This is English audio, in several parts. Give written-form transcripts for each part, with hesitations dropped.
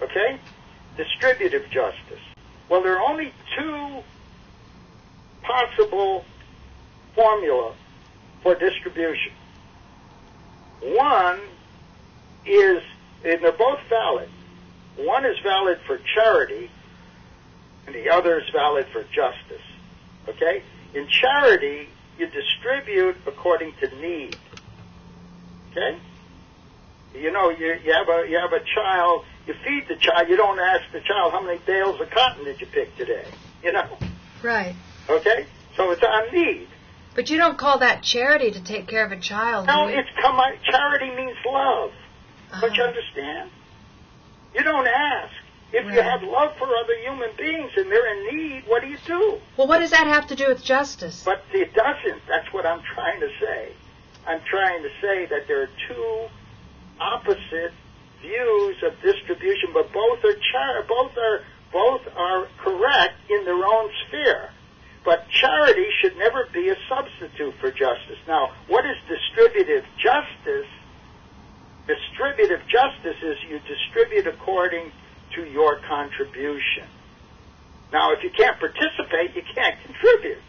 Okay? Distributive justice. Well, there are only two possible formula for distribution. One is, and they're both valid. One is valid for charity, and the other is valid for justice. Okay? In charity, you distribute according to need. Okay? You know, you have a child, you feed the child, you don't ask the child how many bales of cotton did you pick today, you know? Right. Okay? So it's on need. But you don't call that charity to take care of a child. No, charity means love. Don't you understand? You don't ask. If you have love for other human beings and they're in need, what do you do? Well, what does that have to do with justice? But it doesn't. That's what I'm trying to say. I'm trying to say that there are two opposite views of distribution, but both are correct in their own sphere. But charity should never be a substitute for justice. Now, what is distributive justice? Distributive justice is you distribute according to your contribution. Now, if you can't participate, you can't contribute.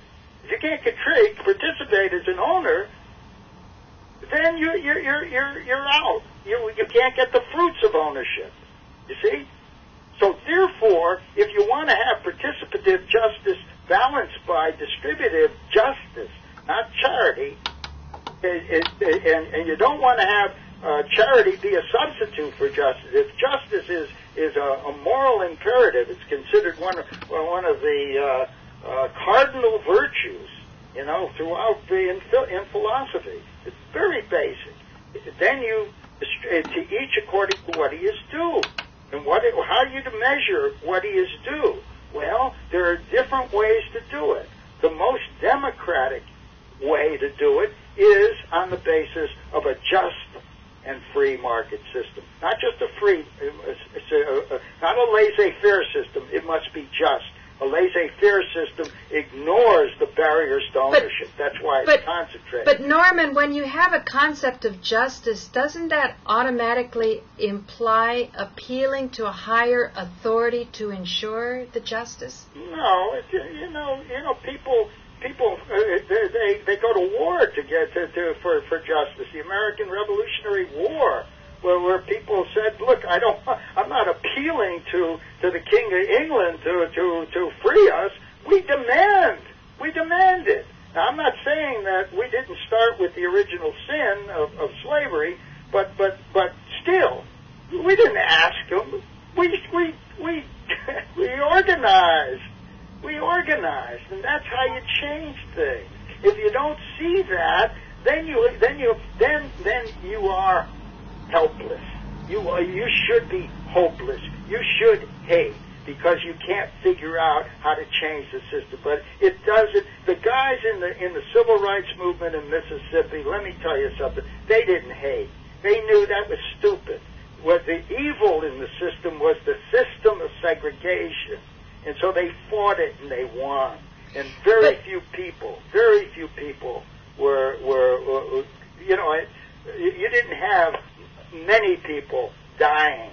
If you can't participate as an owner, then you're out. You can't get the fruits of ownership. You see? So therefore, if you want to have participative justice balanced by distributive justice, not charity, and you don't want to have charity be a substitute for justice. If justice is a moral imperative, it's considered one of the cardinal virtues, you know, throughout in philosophy. It's very basic. Then you to each according to what he is due, and how are you to measure what he is due? Well, there are different ways to do it. The most democratic way to do it is on the basis of a just and free market system. Not just a free, not a laissez-faire system. It must be just. A laissez-faire system ignores the barriers to ownership. That's why it's concentrated. But Norman, when you have a concept of justice, doesn't that automatically imply appealing to a higher authority to ensure the justice? No, you know, people they go to war to get for justice. The American Revolutionary War, where people said, "Look, I'm not appealing to the King of England to free us. We demand it." Now, I'm not saying that we didn't start with the original sin of slavery, but still, we didn't ask him. We organized. We organized, and that's how you change things. If you don't see that, then you are helpless. You should be hopeless. You should hate because you can't figure out how to change the system. But it doesn't. The guys in the civil rights movement in Mississippi, let me tell you something. They didn't hate. They knew that was stupid. What the evil in the system was the system of segregation. And so they fought it and they won. And very few people were you know, you didn't have many people dying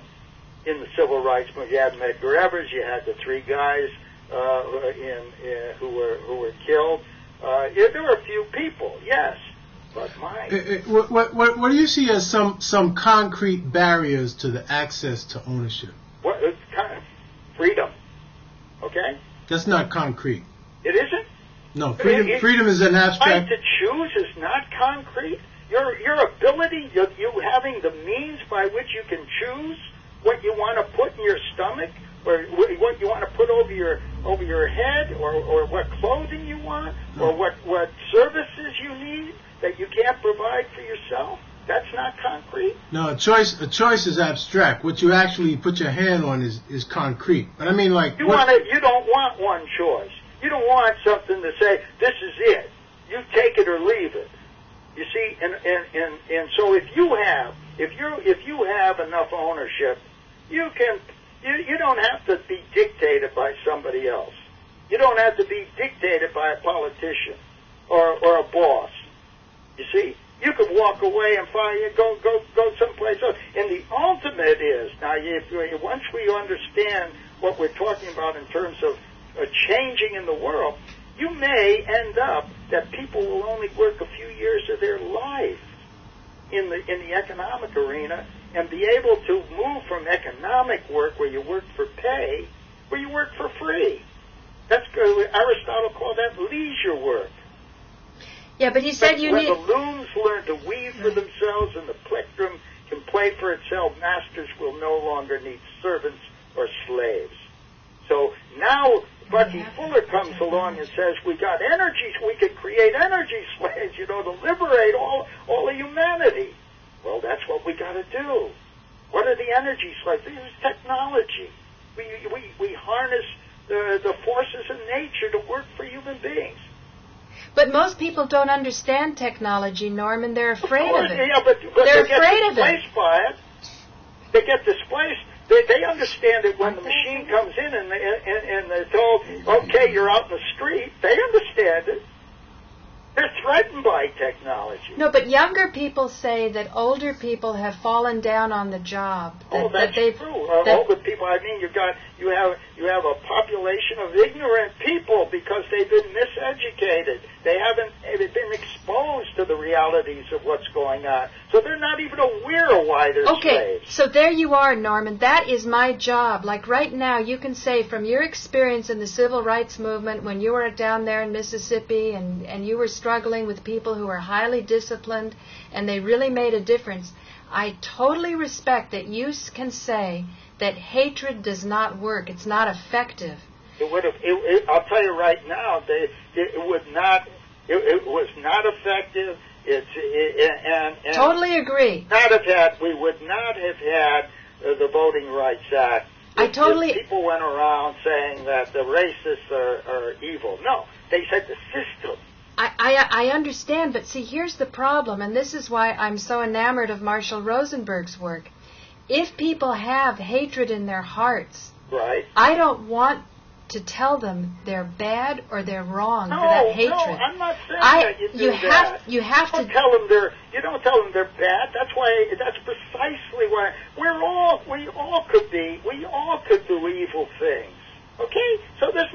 in the civil rights movement. You had Medgar Evers, you had the three guys who were killed. There were a few people, yes, but what do you see as some concrete barriers to the access to ownership? Well, it's kind of freedom. Okay? That's not concrete. It isn't? No, freedom is an abstract. Right to choose is not concrete. Your ability, you having the means by which you can choose what you want to put in your stomach, or what you want to put over your head, or what clothing you want, or what services you need that you can't provide for yourself. That's not concrete. No, a choice is abstract. What you actually put your hand on is concrete. But I mean, like you don't want one choice. You don't want something to say this is it. You take it or leave it. You see, and so if you have enough ownership, you don't have to be dictated by somebody else. You don't have to be dictated by a politician or a boss. You see, You could walk away and go someplace else. And the ultimate is, now, once we understand what we're talking about in terms of changing in the world, you may end up that people will only work a few years of their life in the economic arena and be able to move from economic work where you work for pay, where you work for free. That's good. Aristotle called that leisure work. Yeah, but he said when the looms learn to weave for themselves and the plectrum can play for itself, masters will no longer need servants or slaves. So now Bucky Fuller comes along and says, we got energy, we could create energy slaves, to liberate all of humanity. Well, that's what we got to do. What are the energy slaves? This is technology. We harness the forces of nature to work for human beings. But most people don't understand technology, Norman. They're afraid of it. Yeah, but they're they get displaced by it. They get displaced. They understand it when the machine comes in and they're told, okay, you're out in the street. They understand it. They're threatened by technology. No, but younger people say that older people have fallen down on the job. That's true. Older people. I mean, you have a population of ignorant people because they've been miseducated. They haven't been exposed to the realities of what's going on, so they're not even aware of why they're slaves. So there you are, Norman. That is my job. Like right now, you can say from your experience in the civil rights movement when you were down there in Mississippi and you were struggling with people who are highly disciplined and they really made a difference. I totally respect that you can say that hatred does not work. It's not effective. It would have. I'll tell you right now, it would not. It was not effective. Totally agree. We would not have had the Voting Rights Act. If people went around saying that the racists are evil. No, they said the system. I understand, but see, here's the problem, and this is why I'm so enamored of Marshall Rosenberg's work. If people have hatred in their hearts, right, I don't want to tell them they're bad or they're wrong for that hatred. No, I'm not saying that you do that. You have to tell them you don't tell them they're bad. That's precisely why we all could do evil things. Okay? So there's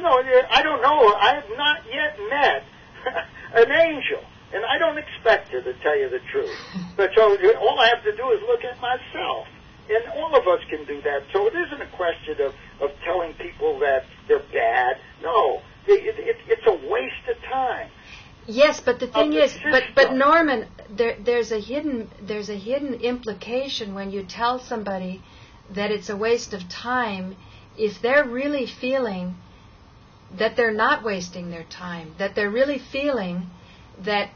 I don't know. I have not yet met an angel, and I don't expect her to tell you the truth. But so all I have to do is look at myself. And all of us can do that. So it isn't a question of telling people that they're bad. No, it's a waste of time. Yes, but the thing is, but Norman, there's a hidden implication when you tell somebody that it's a waste of time if they're really feeling that they're not wasting their time, that they're really feeling that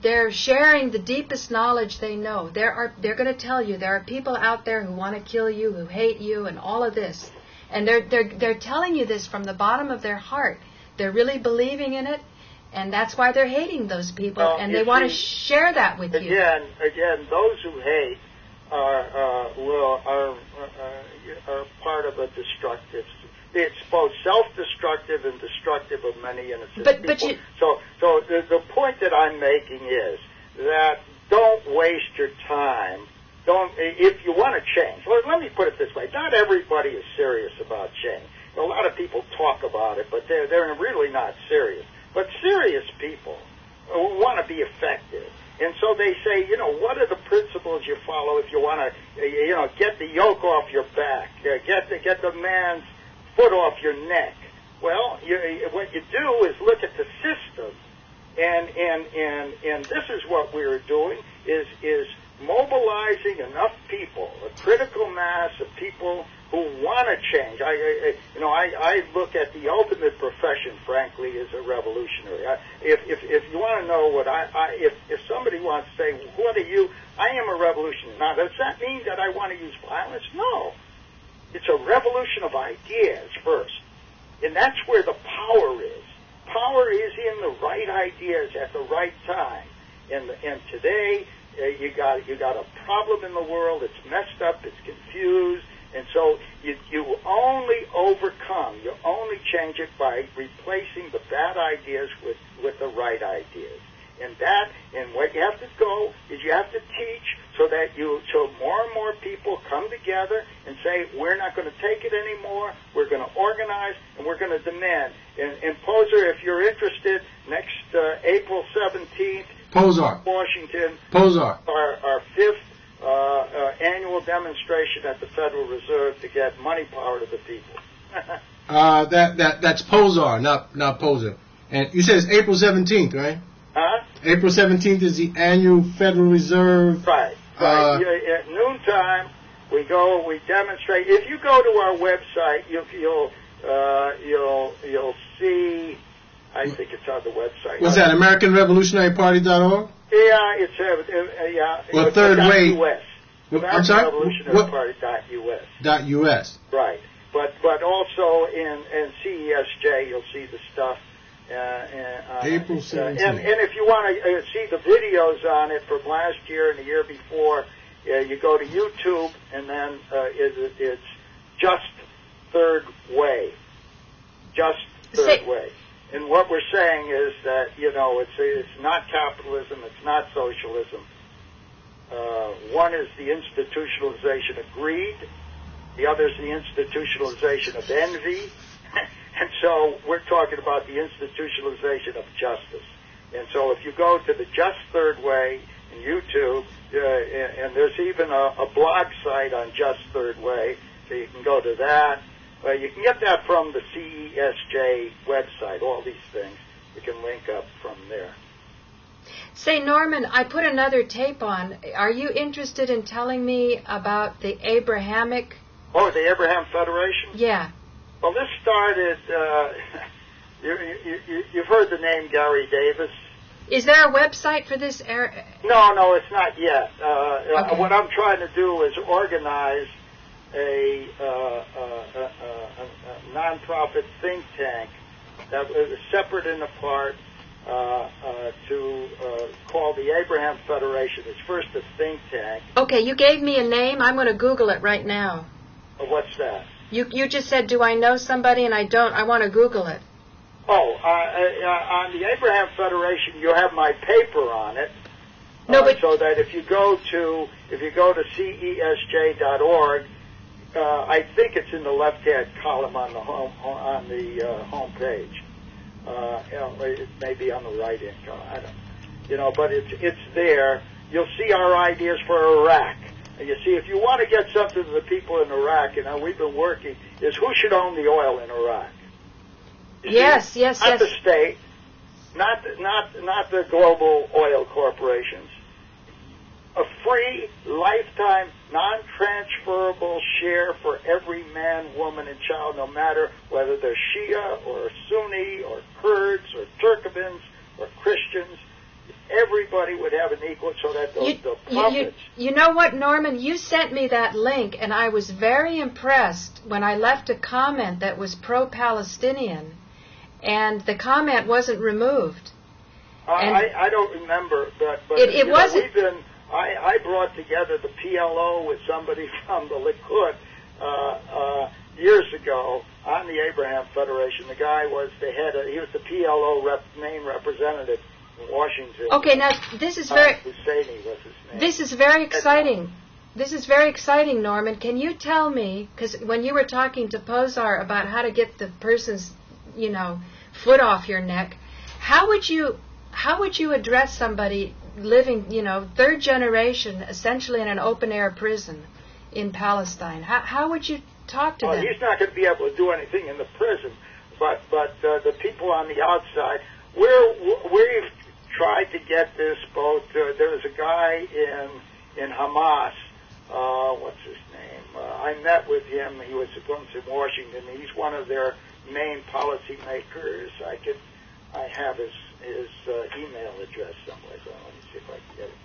they're sharing the deepest knowledge they know. They're going to tell you there are people out there who want to kill you, who hate you, and all of this. And they're telling you this from the bottom of their heart. They're really believing in it, and that's why they're hating those people, and they want to share that with you. Again, those who hate are part of a destructive. It's both self-destructive and destructive of many innocent people. So the point that I'm making is that don't waste your time. If you want to change. Let me put it this way: not everybody is serious about change. A lot of people talk about it, but they're really not serious. But serious people want to be effective. And so they say, what are the principles you follow if you want to, get the yoke off your back, get the man's foot off your neck? Well, what you do is look at the system, and this is what we're doing is mobilizing enough people, a critical mass of people who want to change. I look at the ultimate profession, frankly, as a revolutionary. If you want to know what if somebody wants to say, what are you? I am a revolutionary. Now, does that mean that I want to use violence? No. It's a revolution of ideas first. And that's where the power is. Power is in the right ideas at the right time. And today, you got a problem in the world. It's messed up. It's confused. And so you only overcome, you only change it by replacing the bad ideas with the right ideas. And what you have to go is you have to teach so more and more people come together and say, we're not going to take it anymore, we're going to organize, and we're going to demand. And Posr, if you're interested, next April 17th, Posr, Washington, Posr, our fifth annual demonstration at the Federal Reserve to get money power to the people. That's Posr, not Posr. And you said it's April 17th, right? Huh? April 17th is the annual Federal Reserve. Right. At noontime, we demonstrate. If you go to our website, you'll see. I think it's on the website. What's that? AmericanRevolutionaryParty.org? Yeah, it's Well, third way. .us. I'm sorry. AmericanRevolutionaryParty.us. .us. Right. But also in CESJ, you'll see the stuff. April 17th. And if you want to see the videos on it from last year and the year before, you go to YouTube, and then it's Just Third Way. Just Third Way. And what we're saying is that, it's not capitalism, it's not socialism. One is the institutionalization of greed, the other is the institutionalization of envy. And so we're talking about the institutionalization of justice. And so if you go to the Just Third Way in YouTube, and there's even a blog site on Just Third Way, so you can go to that. You can get that from the CESJ website, all these things. You can link up from there. Say, Norman, I put another tape on. Are you interested in telling me about the Abrahamic... Oh, the Abraham Federation? Yeah. Well, this started, you've heard the name Gary Davis. Is there a website for this? No, it's not yet. Okay. What I'm trying to do is organize a nonprofit think tank that is separate and apart to call the Abraham Federation. It's first a think tank. Okay, you gave me a name. I'm going to Google it right now. What's that? You just said, do I know somebody? And I don't. I want to Google it. Oh, on the Abraham Federation, you have my paper on it. No, but so that if you go to CESJ.org, I think it's in the left-hand column on the home page. It may be on the right-hand column. I don't. But it's there. You'll see our ideas for Iraq. And you see, if you want to get something to the people in Iraq, we've been working, is who should own the oil in Iraq? Yes. Not the state, not the global oil corporations. A free, lifetime, non-transferable share for every man, woman, and child, no matter whether they're Shia or Sunni or Kurds or Turkmens or Christians. Everybody would have an equal, so that the profits... You know what, Norman? You sent me that link, and I was very impressed when I left a comment that was pro-Palestinian, and the comment wasn't removed. I don't remember, but it wasn't... I brought together the PLO with somebody from the Likud years ago on the Abraham Federation. The guy was he was the PLO main representative in Washington. Okay, now this is very... Husseini was his name. This is very exciting. This is very exciting, Norman. Can you tell me, because when you were talking to Posr about how to get the person's, foot off your neck, how would you address somebody living, third generation, essentially in an open-air prison in Palestine? How would you talk to them? He's not going to be able to do anything in the prison, but the people on the outside, we've tried to get this both. There's a guy in Hamas. What's his name? I met with him. He was once in Washington. He's one of their main policy makers. I have his email address somewhere. So let me see if I can get it.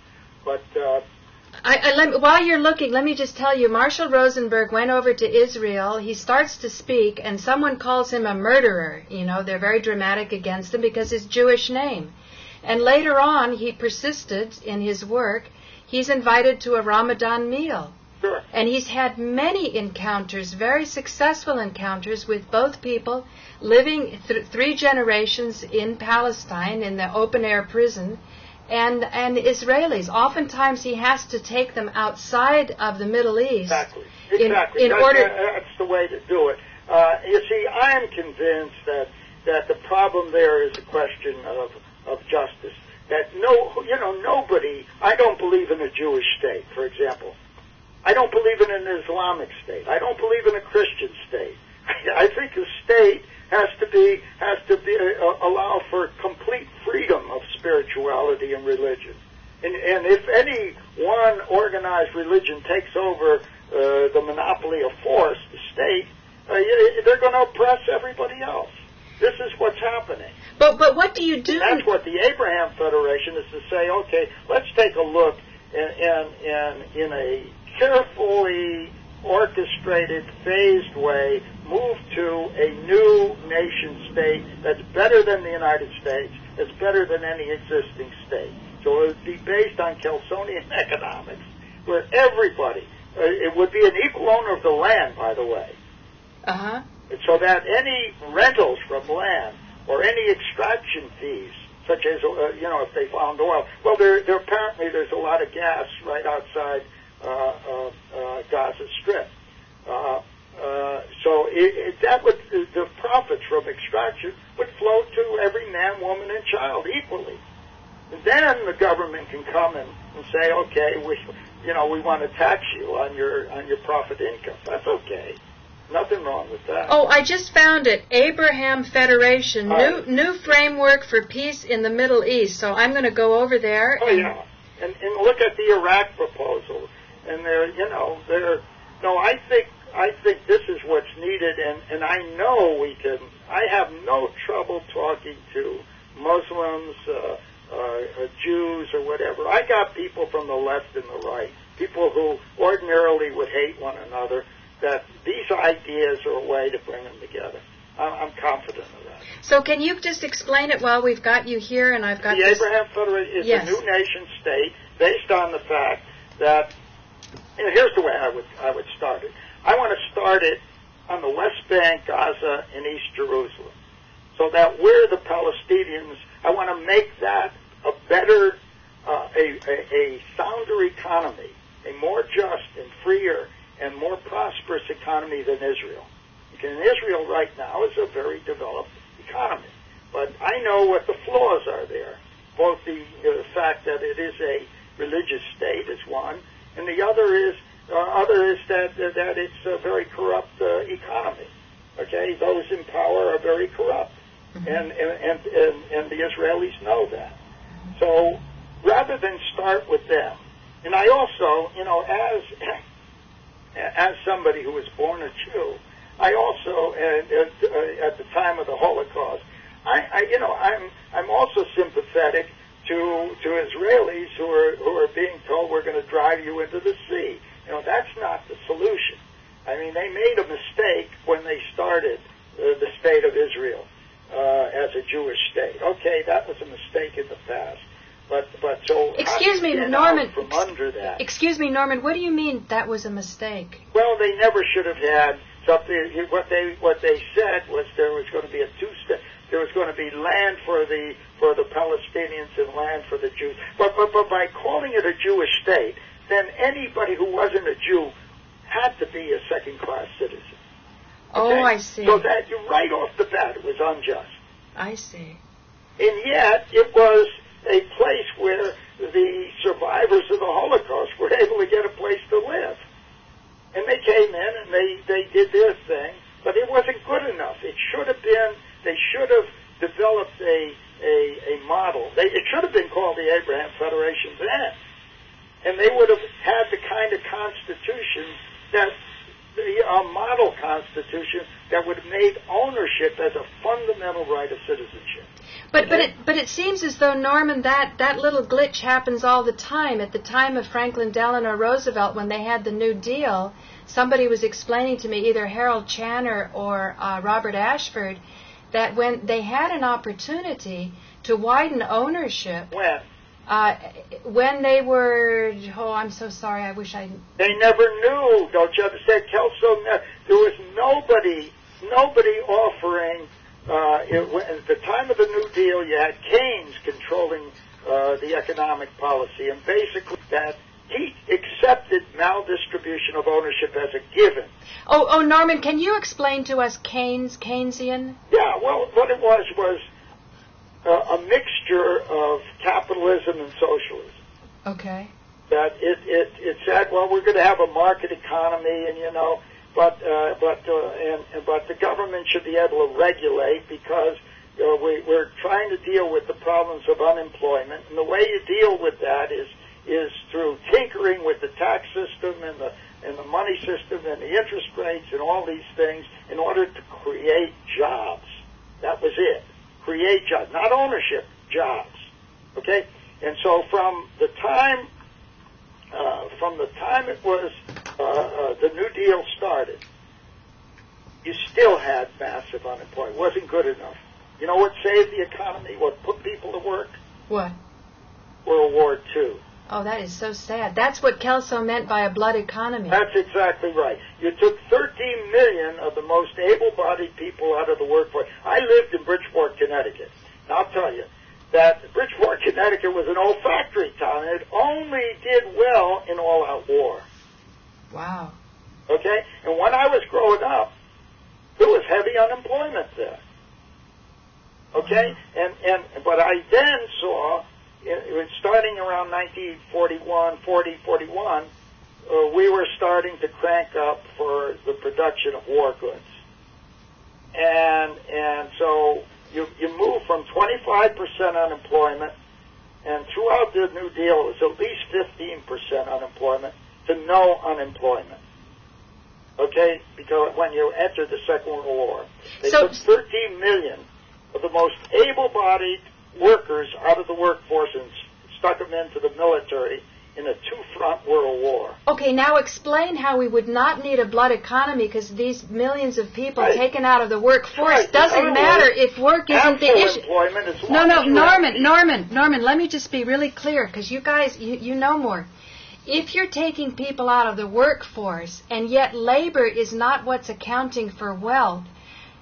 But while you're looking, let me just tell you, Marshall Rosenberg went over to Israel. He starts to speak, and someone calls him a murderer. They're very dramatic against him because his Jewish name. And later on, he persisted in his work. He's invited to a Ramadan meal. Sure. And he's had many encounters, very successful encounters with both people living 3 generations in Palestine in the open-air prison and Israelis. Oftentimes he has to take them outside of the Middle East. Exactly. In order... That's the way to do it. You see, I am convinced that the problem there is a question of justice. That nobody, I don't believe in a Jewish state, for example. I don't believe in an Islamic state. I don't believe in a Christian state. I think a state has to allow for complete freedom of spirituality and religion. And if any one organized religion takes over the monopoly of force, the state, they're going to oppress everybody else. This is what's happening. But what do you do? That's what the Abraham Federation is to say, okay, let's take a look in a carefully orchestrated, phased way, move to a new nation state that's better than the United States, that's better than any existing state. So it would be based on Kelsonian economics, where everybody, it would be an equal owner of the land, by the way. Uh-huh. So that any rentals from land or any extraction fees, such as, if they found oil, well, apparently there's a lot of gas right outside Gaza Strip. So the profits from extraction would flow to every man, woman, and child equally. And then the government can come and say, okay, we want to tax you on your profit income. That's okay. Nothing wrong with that. Oh, I just found it. Abraham Federation, new framework for peace in the Middle East. So I'm going to go over there. Oh, yeah. And look at the Iraq proposal. And I think this is what's needed, and I know we can. I have no trouble talking to Muslims, Jews, or whatever. I got people from the left and the right, people who ordinarily would hate one another, that these ideas are a way to bring them together. I'm confident of that. So can you just explain it while we've got you here and I've got the Abraham Federation is a new nation state based on the fact that, here's the way I would start it. I want to start it on the West Bank, Gaza, and East Jerusalem, so that we're the Palestinians. I want to make that a better, a sounder economy, a more just and freer and more prosperous economy than Israel. Because Israel right now is a very developed economy. But I know what the flaws are there. Both the fact that it is a religious state is one, and the other is that it's a very corrupt economy. Okay, those in power are very corrupt, and the Israelis know that. So rather than start with them, and I also, as somebody who was born a Jew, I also, at the time of the Holocaust, I'm also sympathetic to Israelis who are being told we're going to drive you into the sea. That's not the solution. I mean, they made a mistake when they started the state of Israel as a Jewish state. Okay, that was a mistake in the past. But so excuse me, Norman. From under that. Excuse me, Norman. What do you mean that was a mistake? Well, they never should have had something. What they said was there was going to be a two-step. There was going to be land for the Palestinians and land for the Jews. But by calling it a Jewish state, then anybody who wasn't a Jew had to be a second-class citizen. Okay? Oh, I see. So that right off the bat, it was unjust. I see. And yet, it was a place where the survivors of the Holocaust were able to get a place to live. And they came in and they did their thing, but it wasn't good enough. It should have been, they should have developed a model. It should have been called the Abraham Federation then. And they would have had the kind of constitution a model constitution that would have made ownership as a fundamental right of citizenship. But it seems as though, Norman, that little glitch happens all the time. At the time of Franklin Delano Roosevelt, when they had the New Deal, somebody was explaining to me, either Harold Channer or Robert Ashford, that when they had an opportunity to widen ownership. When? when they were, I'm so sorry, I wish I... They never knew, don't you understand? Kelso, there was nobody offering, at the time of the New Deal, you had Keynes controlling the economic policy, and basically that he accepted maldistribution of ownership as a given. Oh, Norman, can you explain to us Keynesian? Yeah, well, what it was a mixture of capitalism and socialism. Okay. That it said, well, we're going to have a market economy, and but the government should be able to regulate because we're trying to deal with the problems of unemployment, and the way you deal with that is through tinkering with the tax system and the money system and the interest rates and all these things in order to create jobs. That was it. Create jobs, not ownership, jobs. Okay? And so from the time it was the New Deal started, you still had massive unemployment. It wasn't good enough. You know what saved the economy? What put people to work? What? World War II. Oh, that is so sad. That's what Kelso meant by a blood economy. That's exactly right. You took 13 million of the most able-bodied people out of the workforce. I lived in Bridgeport, Connecticut. And I'll tell you that Bridgeport, Connecticut was an old factory town, and it only did well in all-out war. Wow. Okay? And when I was growing up, there was heavy unemployment there. Okay? Wow. But I then saw... starting around 1941, we were starting to crank up for the production of war goods. And so you move from 25% unemployment, and throughout the New Deal it was at least 15% unemployment, to no unemployment. Okay? Because when you enter the Second World War, they took 13 million of the most able-bodied workers out of the workforce and stuck them into the military in a two-front world war. Okay, now explain how we would not need a blood economy because these millions of people taken out of the workforce doesn't matter if work isn't the issue. No, Norman, let me just be really clear because you guys, you know more. If you're taking people out of the workforce and yet labor is not what's accounting for wealth,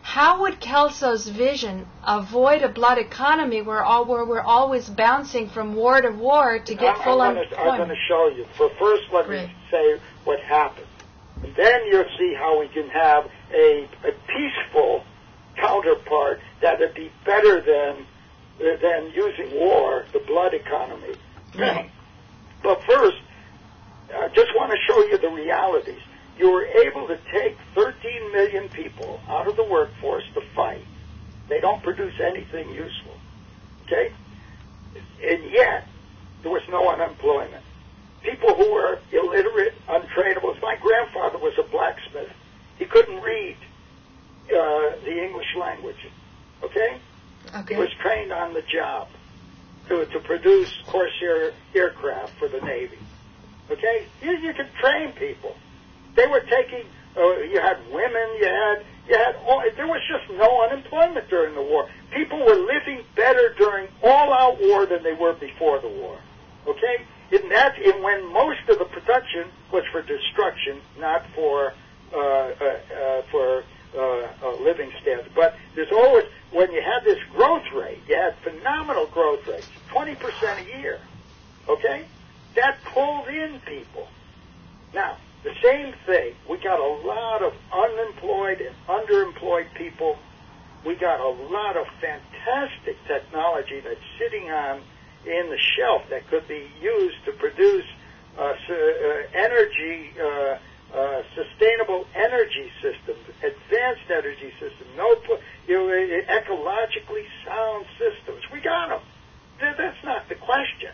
how would Kelso's vision avoid a blood economy where we're always bouncing from war to war to get full employment? I'm going to show you. First, let me say what happened. And then you'll see how we can have a peaceful counterpart that would be better than using war, the blood economy. Right. But first, I just want to show you the realities. You were able to take 13 million people out of the workforce to fight. They don't produce anything useful. Okay? And yet, there was no unemployment. People who were illiterate, untrainable. My grandfather was a blacksmith. He couldn't read the English language. Okay? He was trained on the job to produce Corsair aircraft for the Navy. Okay? You could train people. They were taking, you had women, you had there was just no unemployment during the war. People were living better during all-out war than they were before the war. Okay? And when most of the production was for destruction, not for living standards. But there's always, when you had this growth rate, you had phenomenal growth rates, 20% a year. Okay? That pulled in people. Now, the same thing. We got a lot of unemployed and underemployed people. We got a lot of fantastic technology that's sitting in the shelf that could be used to produce energy, sustainable energy systems, advanced energy systems, ecologically sound systems. We got them. That's not the question.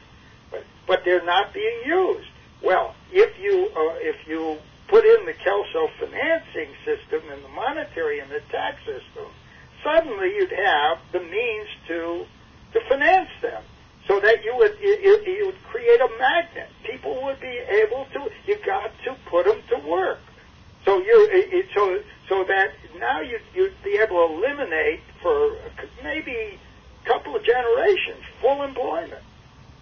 But they're not being used. Well, if you put in the Kelso financing system and the monetary and the tax system, suddenly you'd have the means to finance them, so that you would create a magnet. People would be able to. You got to put them to work. So so that now you'd be able to eliminate for maybe a couple of generations full employment.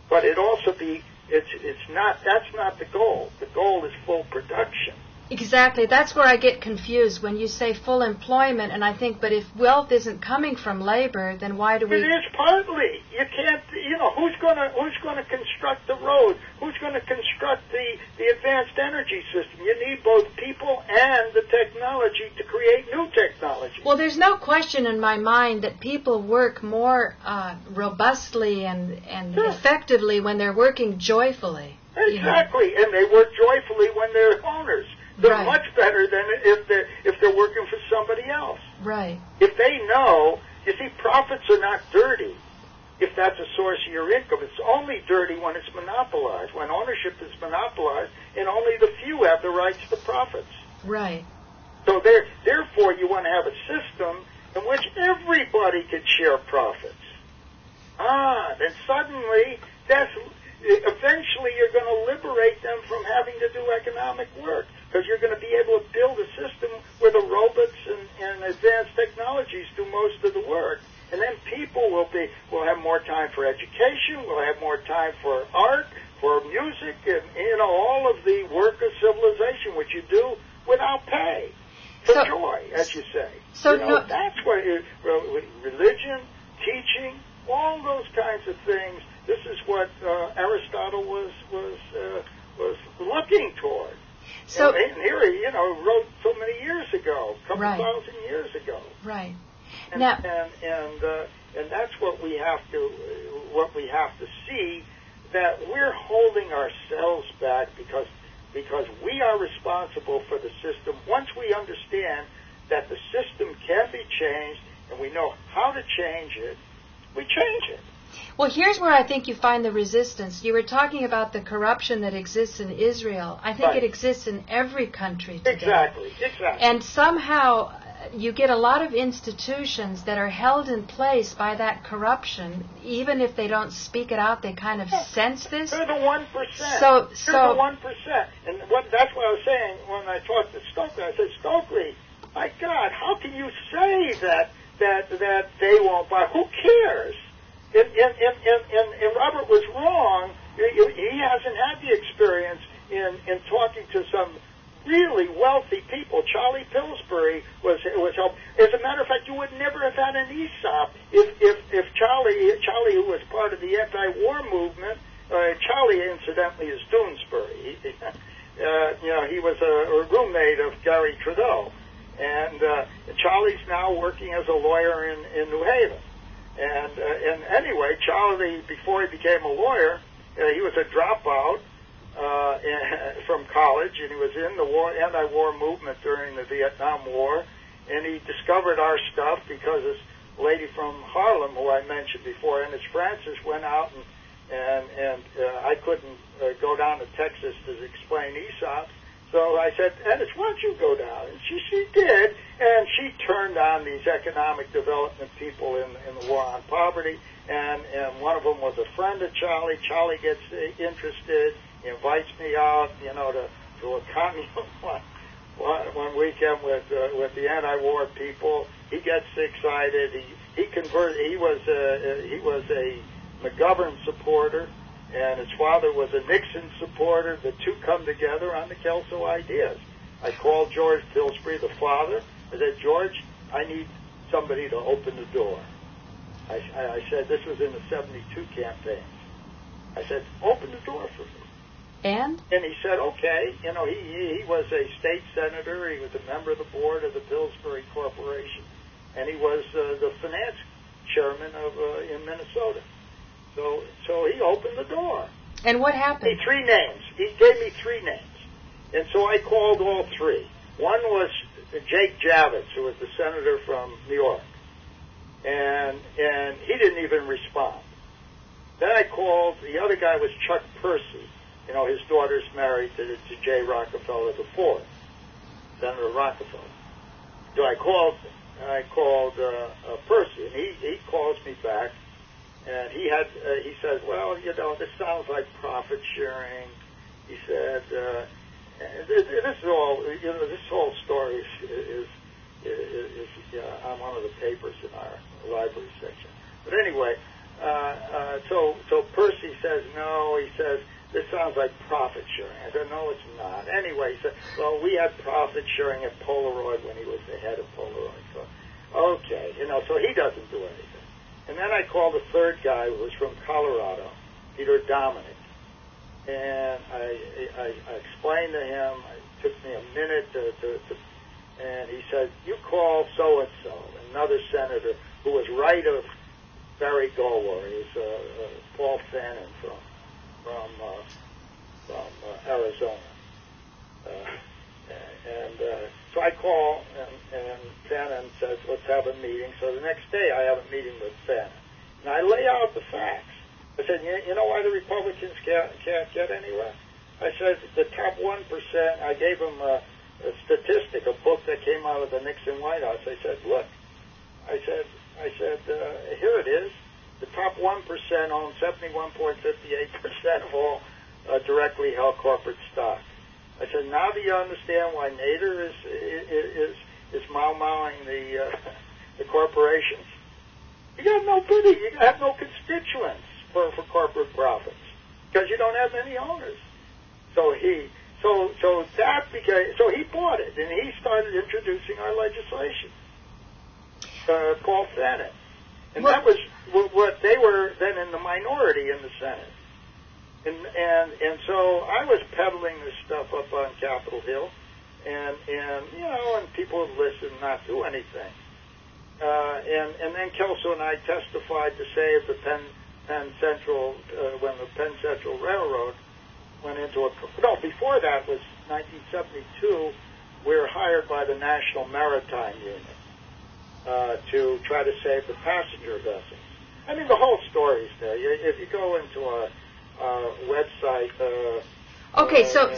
But but it also be it's not that's not the goal. The goal is full production. Exactly. That's where I get confused when you say full employment, and I think, but if wealth isn't coming from labor, then why do we? It is partly. You can't. Who's gonna construct the road? Who's gonna construct the advanced energy system? You need both people and the technology to create new technology. Well, there's no question in my mind that people work more robustly and effectively when they're working joyfully. Exactly, and they work joyfully when they're owners. They're right. much better than if they're working for somebody else. Right. If they know, you see, profits are not dirty if that's a source of your income. It's only dirty when it's monopolized, when ownership is monopolized, and only the few have the rights to profits. Right. So therefore, you want to have a system in which everybody could share profits. Then suddenly, eventually you're going to liberate them from having to do economic work, because you're going to be able to build a system where the robots and advanced technologies do most of the work. And then people will have more time for education, will have more time for art, for music, and all of the work of civilization, which you do without pay, for joy, as you say. So that's what religion, teaching, all those kinds of things. This is what Aristotle was looking toward. So, and here he, wrote so many years ago, a couple thousand years ago. Right. And that's what we have to see, that we're holding ourselves back because we are responsible for the system. Once we understand that the system can be changed and we know how to change it, we change it. Well, here's where I think you find the resistance. You were talking about the corruption that exists in Israel. I think it exists in every country today. Exactly. And somehow you get a lot of institutions that are held in place by that corruption. Even if they don't speak it out, they kind of sense this. They're the 1%. So they're the 1%. And that's what I was saying when I talked to Stokely. I said, Stokely, my God, how can you say that they won't buy? Who cares? And Robert was wrong. He hasn't had the experience in talking to some really wealthy people. Charlie Pillsbury was helped. As a matter of fact, you would never have had an ESOP if Charlie, who was part of the anti-war movement. Charlie, incidentally, is Doonesbury. He was a roommate of Gary Trudeau, and Charlie's now working as a lawyer in New Haven. And anyway, Charlie, before he became a lawyer, he was a dropout from college, and he was in the anti-war movement during the Vietnam War, and he discovered our stuff because this lady from Harlem, who I mentioned before, Ennis Francis, went out and I couldn't go down to Texas to explain ESOPs. So I said, Ennis, why don't you go down? And she did, and she turned on these economic development people in the war on poverty, and one of them was a friend of Charlie. Charlie gets interested, invites me out, to a communal one weekend with the anti-war people. He gets excited. He converted. He was a McGovern supporter, and his father was a Nixon supporter. The two come together on the Kelso ideas. I called George Pillsbury, the father. I said, George, I need somebody to open the door. I said, this was in the 72 campaign. I said, open the door for me. And he said, okay. He was a state senator. He was a member of the board of the Pillsbury Corporation. And he was the finance chairman in Minnesota. So he opened the door. And what happened? Three names. He gave me three names. And so I called all three. One was Jake Javits, who was the senator from New York. And he didn't even respond. Then I called, the other guy was Chuck Percy. His daughter's married to J. Rockefeller IV, Senator Rockefeller. So I called Percy, and he calls me back. And he said, well, this sounds like profit sharing. He said, this whole story is on one of the papers in our library section. But anyway, So Percy says, no, he says, this sounds like profit sharing. I said, no, it's not. Anyway, he said, well, we had profit sharing at Polaroid when he was the head of Polaroid. So, okay, so he doesn't do anything. And then I called the third guy who was from Colorado, Peter Dominic. And I explained to him, it took me a minute and he said, you call so-and-so, another senator who was right of Barry Goldwater. He was Paul Fannin from Arizona. So I call, and Fannin says, let's have a meeting. So the next day I have a meeting with Fannin. And I lay out the facts. I said, you know why the Republicans can't get anywhere? I said, the top 1%, I gave them a statistic, a book that came out of the Nixon White House. I said, look, I said, here it is. The top 1% own 71.58% of all directly held corporate stock. I said, now do you understand why Nader is mau-mauing the corporations? You got nobody. You have no constituents for corporate profits because you don't have any owners. So he bought it and he started introducing our legislation. Paul Fannin. And that was what they were then in the minority in the Senate. And so I was peddling this stuff up on Capitol Hill, and people would listen, not do anything. And then Kelso and I testified to save the Penn Central when the Penn Central Railroad went into before that was 1972. We were hired by the National Maritime Union to try to save the passenger vessels. I mean, the whole story's there. If you go into our website. Okay, so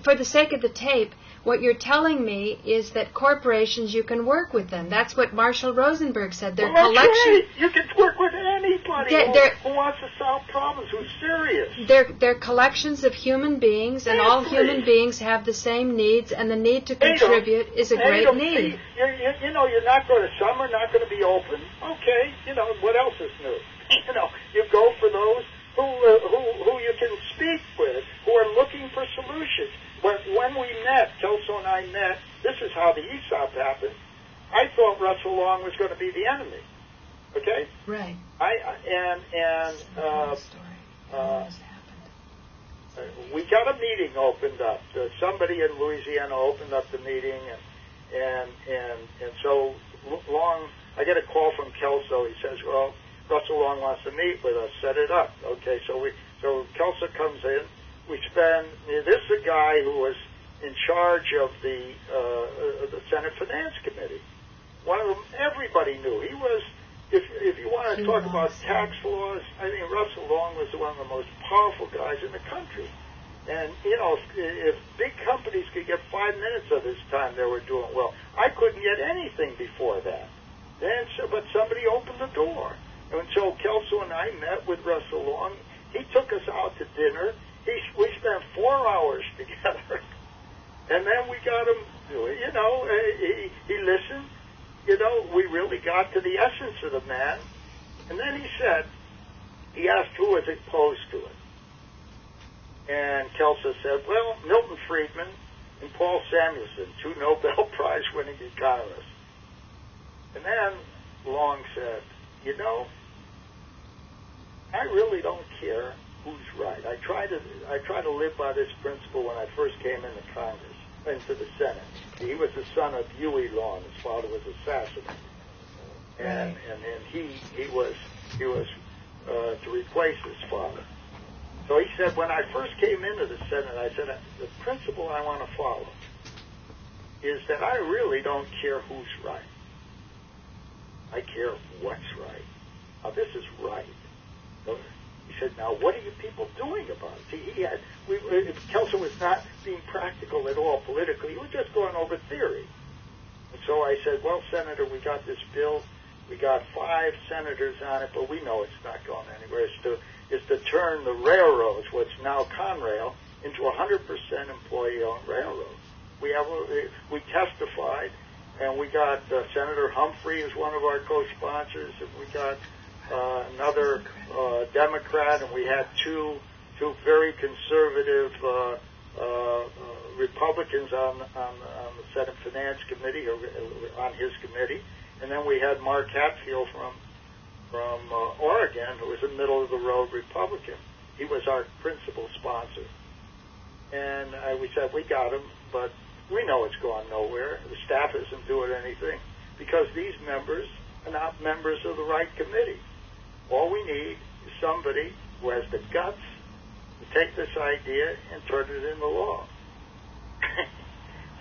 for the sake of the tape, what you're telling me is that corporations, you can work with them. That's what Marshall Rosenberg said. Their collection. Right. You can work with anybody who wants to solve problems, who's serious. They're collections of human beings, and all human beings have the same needs, and the need to contribute is a great need. You're not going to, some are not going to be open. Okay, what else is new? You go for those who you can speak with, who are looking for solutions. But when we met, Kelso and I met, this is how the ESOP happened. I thought Russell Long was going to be the enemy. Okay? Right. We got a meeting opened up. Somebody in Louisiana opened up the meeting, and so Long, I get a call from Kelso. He says, well, Russell Long wants to meet with us. Set it up. Okay, so Kelso comes in. We spend. This is a guy who was in charge of the Senate Finance Committee. One of them, everybody knew. He was. If you want to talk about tax laws, I mean, Russell Long was one of the most powerful guys in the country. And if big companies could get 5 minutes of his time, they were doing well. I couldn't get anything before that. But somebody opened the door. And so Kelso and I met with Russell Long. He took us out to dinner. We spent 4 hours together. And then we got him, he listened. We really got to the essence of the man. And then he asked who was opposed to it. And Kelso said, well, Milton Friedman and Paul Samuelson, 2 Nobel Prize winning economists. And then Long said, I really don't care who's right. I try to live by this principle when I first came into Congress, into the Senate. He was the son of Huey Long. His father was assassinated, and he was to replace his father. So he said, when I first came into the Senate, I said, the principle I want to follow is that I really don't care who's right. I care what's right. Now, this is right. So he said, now, what are you people doing about it? See, Kelso was not being practical at all politically. He was just going over theory. And so I said, well, Senator, we got this bill. We got 5 senators on it, but we know it's not going anywhere. It's to turn the railroads, what's now Conrail, into 100% employee-owned railroads. We testified, and we got Senator Humphrey as one of our co-sponsors, and we got another Democrat, and we had two very conservative Republicans on the Senate Finance Committee, or on his committee, and then we had Mark Hatfield from Oregon, who was a middle-of-the-road Republican. He was our principal sponsor. And we said, we got him, but we know it's gone nowhere. The staff isn't doing anything because these members are not members of the right committee. All we need is somebody who has the guts to take this idea and turn it into law.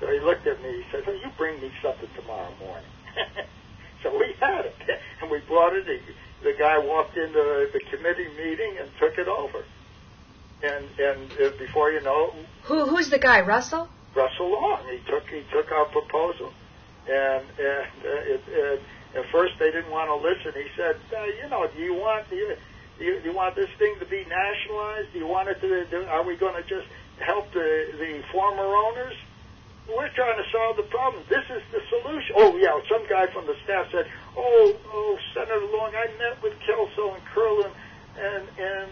So he looked at me, he said, well, you bring me something tomorrow morning. So we had it, and we brought it. The guy walked into the committee meeting and took it over. And before you know, who's the guy? Russell Long. He took our proposal, and at first they didn't want to listen. He said, do you want this thing to be nationalized? Do you want it to? Are we going to just help the former owners? We're trying to solve the problem. This is the solution. Oh, yeah, some guy from the staff said, oh, Senator Long, I met with Kelso and Kurland, and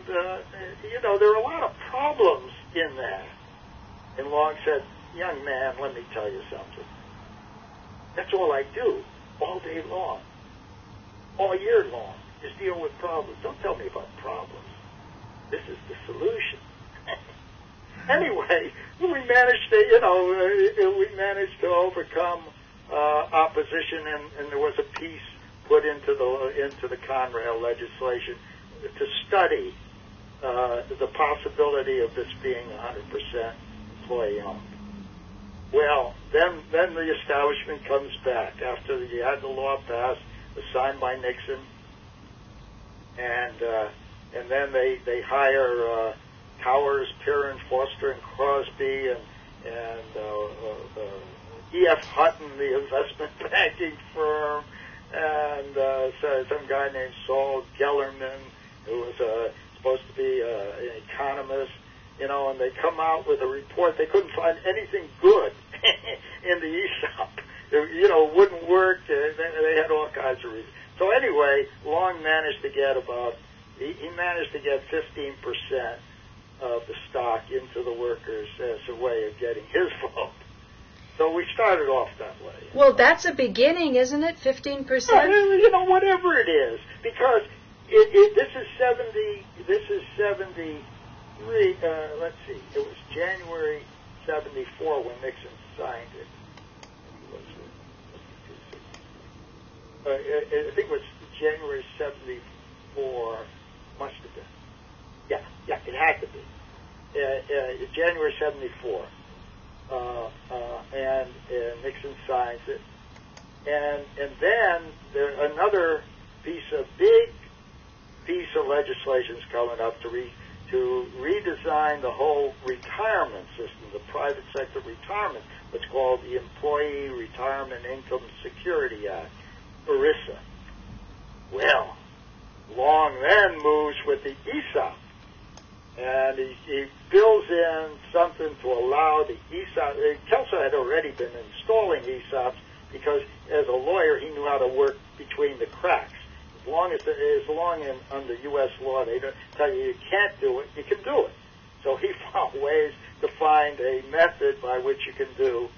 there are a lot of problems in that. And Long said, young man, let me tell you something. That's all I do all day long, all year long, is deal with problems. Don't tell me about problems. This is the solution. Anyway, we managed to overcome opposition, and there was a piece put into the Conrail legislation to study the possibility of this being 100% employee-owned. Well, then the establishment comes back after you had the law passed, signed by Nixon, and then they hire Towers, Perrin, Foster, and Crosby, and E.F. Hutton, the investment banking firm, and some guy named Saul Gellerman, who was supposed to be an economist, and they come out with a report. They couldn't find anything good in the ESOP. It wouldn't work. They had all kinds of reasons. So anyway, Long managed to get he managed to get 15% of the stock into the workers as a way of getting his vote. So we started off that way. Well, that's a beginning, isn't it? 15%? Whatever it is, because this is 73. Let's see. It was January 74 when Nixon signed it. I think it was January 74. Must have been. Yeah, it had to be. January 74. And Nixon signs it. And then another big piece of legislation is coming up to redesign the whole retirement system, the private sector retirement, what's called the Employee Retirement Income Security Act, ERISA. Well, Long then moves with the ESOP, and he builds in something to allow the ESOP. Kelso had already been installing ESOPs because, as a lawyer, he knew how to work between the cracks. As long as under U.S. law they don't tell you can't do it, you can do it. So he found ways to find a method by which you can do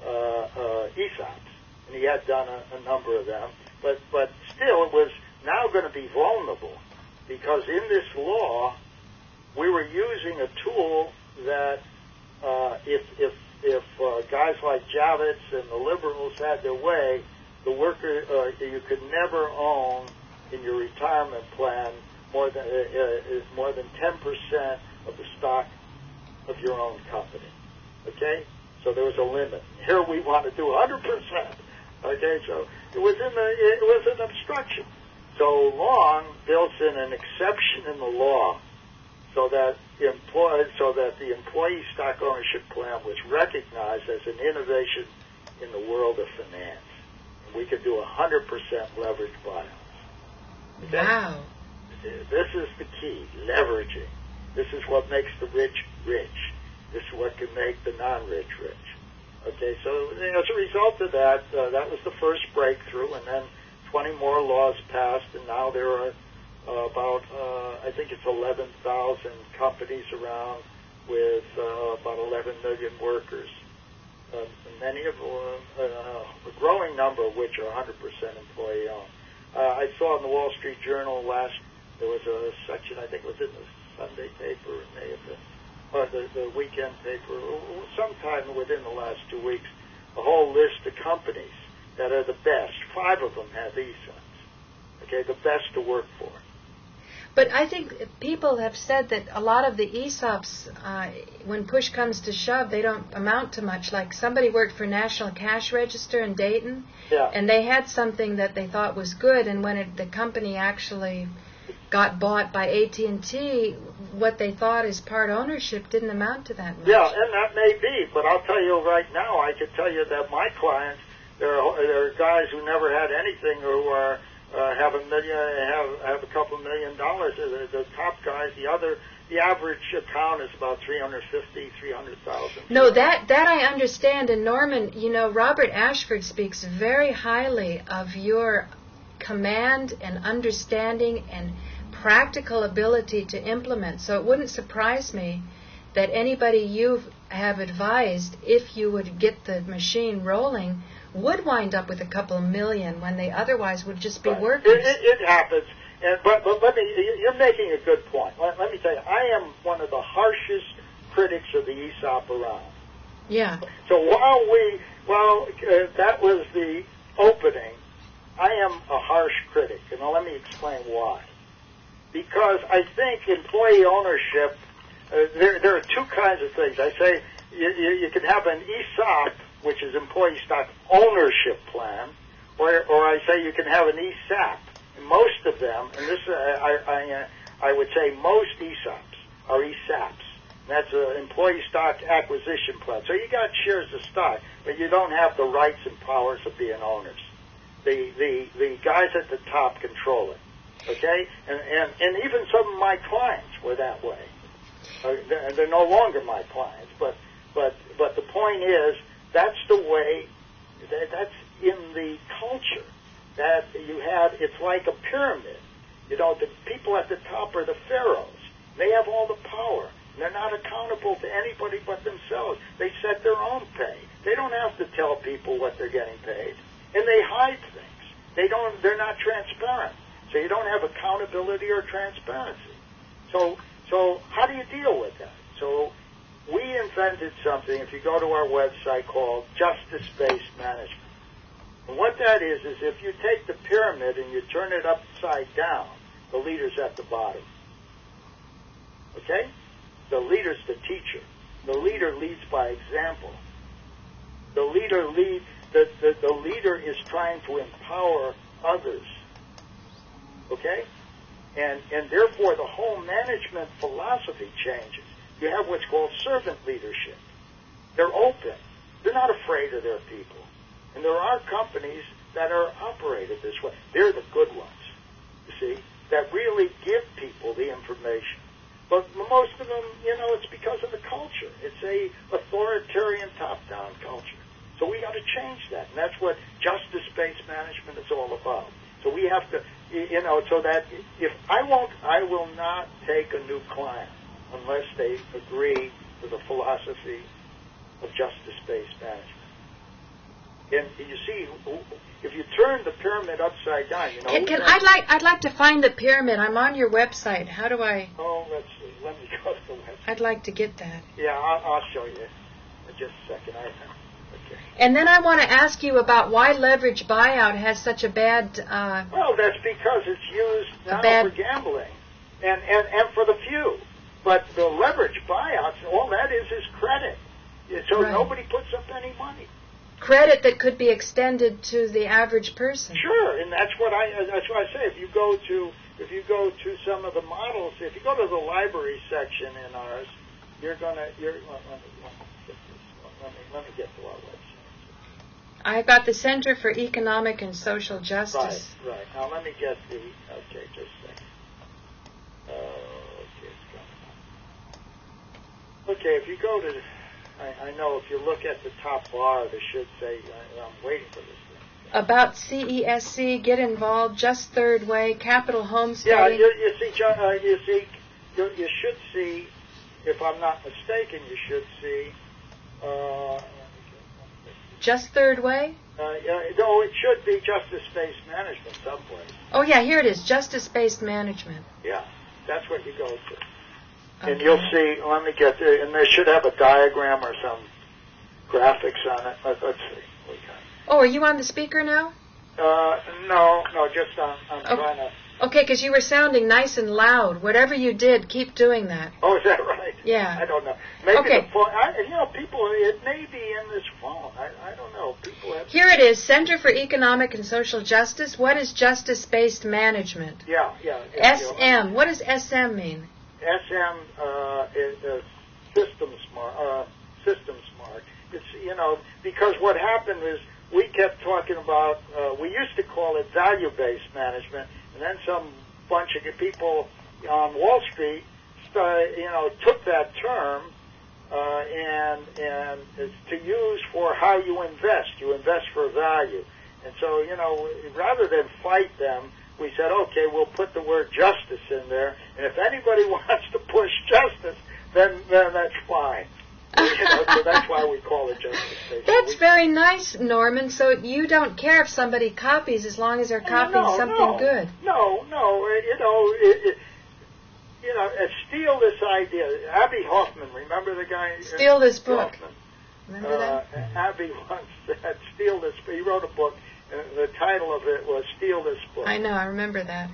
ESOPs, and he had done a number of them. But still, it was now going to be vulnerable because in this law we were using a tool that if guys like Javits and the liberals had their way, the worker you could never own in your retirement plan more than 10% of the stock of your own company. Okay, so there was a limit. Here we want to do 100%. Okay, so it was an obstruction. So Long built in an exception in the law so that the employee stock ownership plan was recognized as an innovation in the world of finance. And we could do 100% leverage buyouts. Okay? Wow. This is the key, leveraging. This is what makes the rich rich. This is what can make the non-rich rich. Okay, so as a result of that, that was the first breakthrough, and then 20 more laws passed, and now there are about, I think it's 11,000 companies around with about 11 million workers. Many of a growing number of which are 100% employee-owned. I saw in the Wall Street Journal there was a section, I think it was in the Sunday paper, it may have been, or the weekend paper, sometime within the last 2 weeks, a whole list of companies that are the best. 5 of them have ESOPs, okay, the best to work for. But I think people have said that a lot of the ESOPs, when push comes to shove, they don't amount to much. Like somebody worked for National Cash Register in Dayton, and they had something that they thought was good, and when the company actually got bought by AT&T, what they thought as part ownership didn't amount to that much. Yeah, and that may be, but I'll tell you right now, I can tell you that my clients, there are guys who never had anything who are have a couple $1 million. The top guys, the average account is about $350,000. No, that I understand. And Norman, Robert Ashford speaks very highly of your command and understanding and practical ability to implement. So it wouldn't surprise me that anybody you have advised, if you would get the machine rolling, would wind up with a couple million when they otherwise would just be workers. It happens, but you're making a good point. Let me tell you, I am one of the harshest critics of the ESOP around. Yeah. So while that was the opening, I am a harsh critic, and let me explain why. Because I think employee ownership, there are 2 kinds of things. I say you can have an ESOP, which is employee stock ownership plan, or I say you can have an ESOP. And most of them, and this I would say most ESOPs are ESOPs. That's an employee stock acquisition plan. So you got shares of stock, but you don't have the rights and powers of being owners. The guys at the top control it. Okay, and even some of my clients were that way. They're no longer my clients, but the point is, that's the way, that's in the culture that you have. It's like a pyramid. The people at the top are the pharaohs. They have all the power. They're not accountable to anybody but themselves. They set their own pay. They don't have to tell people what they're getting paid. And they hide things. They're not transparent. So you don't have accountability or transparency. So how do you deal with that? So we invented something, if you go to our website, called justice-based management. And what that is if you take the pyramid and you turn it upside down, the leader's at the bottom. Okay? The leader's the teacher. The leader leads by example. The leader is trying to empower others. Okay? And therefore the whole management philosophy changes. You have what's called servant leadership. They're open. They're not afraid of their people. And there are companies that are operated this way. They're the good ones, you see, that really give people the information. But most of them, it's because of the culture. It's a authoritarian top-down culture. So we got to change that. And that's what justice-based management is all about. So we have to, so that if I will not take a new client unless they agree to the philosophy of justice-based management. And you see, if you turn the pyramid upside down, I'd like to find the pyramid. I'm on your website. How do I? Oh, let's see. Let me go to the website. I'd like to get that. Yeah, I'll show you in just a second. Okay. And then I want to ask you about why leverage buyout has such a bad. Well, that's because it's used now for gambling, and for the few. But the leverage buyouts, all that is credit. So nobody puts up any money. Credit that could be extended to the average person. Sure, and that's what I say. If you go to some of the models, if you go to the library section in ours, let me get to our website. I got the Center for Economic and Social Justice. Right. Now let me get okay, just a second. Okay, it's coming up. Okay, if you go to, I know if you look at the top bar, they should say, I'm waiting for this thing. about CESC, get involved, just third way, capital Yeah, homesteading. you should see, if I'm not mistaken, you should see. Just third way? No, it should be justice-based management someplace. Oh yeah, here it is, justice-based management. Yeah, that's what you go to. Okay. And you'll see, let me get there, and they should have a diagram or some graphics on it. Let's see. Oh, are you on the speaker now? No, just I'm trying to... Okay, because you were sounding nice and loud. Whatever you did, keep doing that. Oh, is that right? Yeah. I don't know. Maybe okay. The phone, people, it may be in this phone. I don't know. People have... Here it is, Center for Economic and Social Justice. What is justice-based management? Yeah. SM. What does SM mean? SM is system smart. It's, because what happened is we kept talking about, we used to call it value-based management, and then some bunch of people on Wall Street took that term and it's to use for how you invest. You invest for value. And so, rather than fight them, we said, okay, we'll put the word justice in there, and if anybody wants to push justice, then that's fine. So that's why we call it justice-based. That's very nice, Norman. So you don't care if somebody copies as long as they're copying something good. No. Steal this idea. Abby Hoffman, remember the guy? Steal this book. Hoffman. Remember that? Abby once said, steal this. He wrote a book, and the title of it was Steal This Book. I know, I remember that.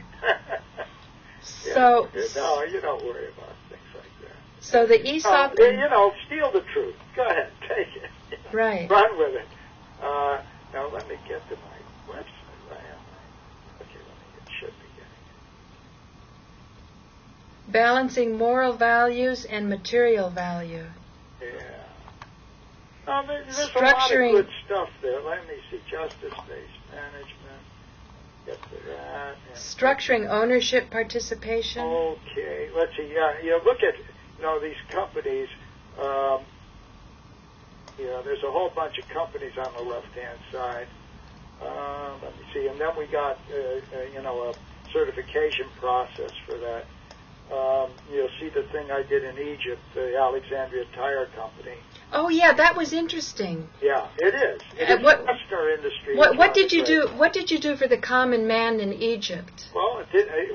No, you don't worry about things like that. So the ESOP... steal the truth. Go ahead, take it. Right. Run with it. Now let me get to my website. It should be getting it. Balancing moral values and material value. Yeah. There's Structuring. a lot of good stuff there. Let me see. Justice-based management. Get to that. Structuring ownership participation. Okay. Let's see. Yeah. Look at these companies. There's a whole bunch of companies on the left-hand side. Let me see. And then we got a certification process for that. You'll see the thing I did in Egypt, the Alexandria Tire Company. Oh yeah, that was interesting. Yeah, it is. Our industry. What did you do? What did you do for the common man in Egypt? Well,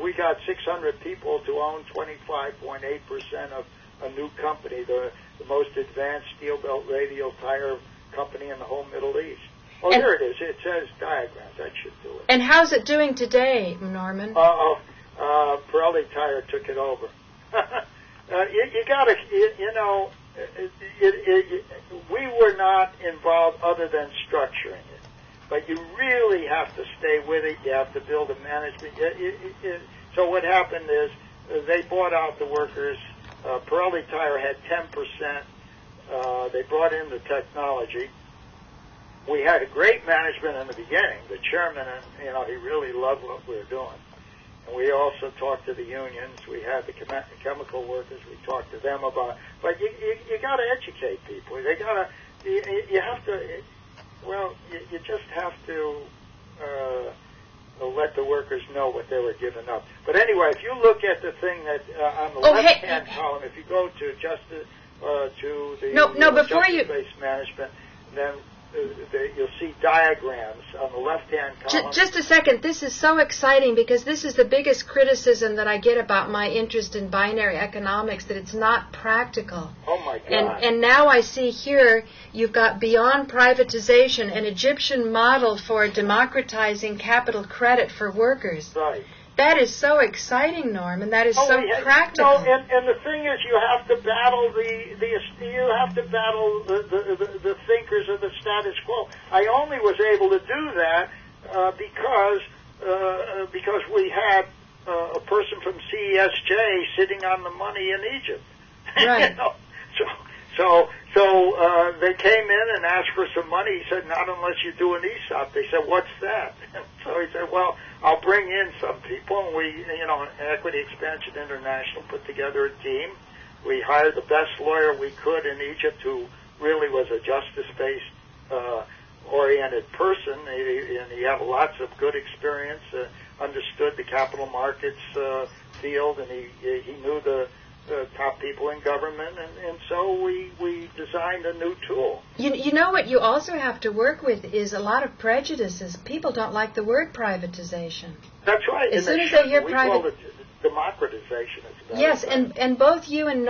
we got 600 people to own 25.8% of a new company, the most advanced steel belt radial tire company in the whole Middle East. Oh, there it is. It says diagrams. That should do it. And how's it doing today, Norman? Pirelli Tire took it over. You got to, we were not involved other than structuring it. But you really have to stay with it. You have to build a management. So what happened is they bought out the workers. Pirelli Tire had 10%. They brought in the technology. We had a great management in the beginning. The chairman, he really loved what we were doing. And we also talked to the unions. We had the chemical workers. We talked to them about. But you got to educate people. They got to. You have to. Well, you just have to let the workers know what they were giving up. But anyway, if you look at the thing that on the left-hand column, if you go to justice to the justice-based management, then you'll see diagrams on the left-hand column. Just a second. This is so exciting because this is the biggest criticism that I get about my interest in binary economics, that it's not practical. Oh, my God. And now I see here you've got beyond privatization, an Egyptian model for democratizing capital credit for workers. Right. That is so exciting, Norm, and that is so practical. No, and the thing is, you have to battle the thinkers of the status quo. I only was able to do that because we had a person from CESJ sitting on the money in Egypt. Right. So they came in and asked for some money. He said, not unless you do an ESOP. They said, what's that? So he said, well, I'll bring in some people. And we, Equity Expansion International put together a team. We hired the best lawyer we could in Egypt, who really was a justice-based oriented person, and he had lots of good experience, understood the capital markets field, and he knew the top people in government, and so we designed a new tool. You know what you also have to work with is a lot of prejudices. People don't like the word privatization. That's right. As soon as they hear private, democratization is better. Yes, and both you and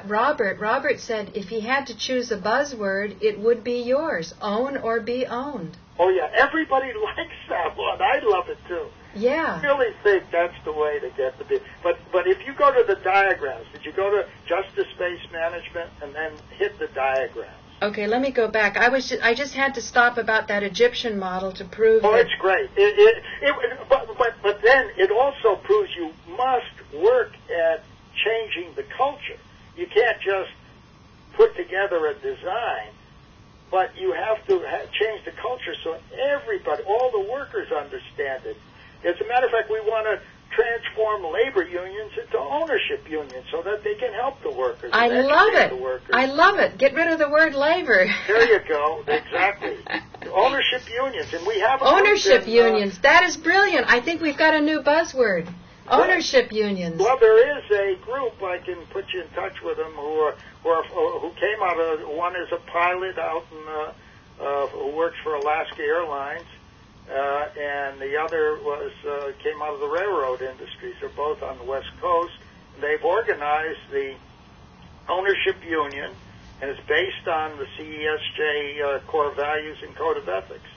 Robert said if he had to choose a buzzword, it would be yours: own or be owned. Oh yeah, everybody likes that one. I love it too. Yeah. I really think that's the way to get the bit. But if you go to the diagrams, did you go to justice-based management and then hit the diagrams? Okay, let me go back. I just had to stop about that Egyptian model to prove. Oh, it's great. But then it also proves you must work at changing the culture. You can't just put together a design, but you have to change the culture so everybody, all the workers understand it. As a matter of fact, we want to transform labor unions into ownership unions so that they can help the workers. I love it. I love it. Get rid of the word labor. There you go. Exactly. Ownership unions. And we have ownership unions. That is brilliant. I think we've got a new buzzword. Ownership unions. Well, there is a group, I can put you in touch with them, who came out of, one is a pilot out in, who works for Alaska Airlines, and the other came out of the railroad industries. They're both on the West Coast. They've organized the ownership union, and it's based on the CESJ core values and code of ethics.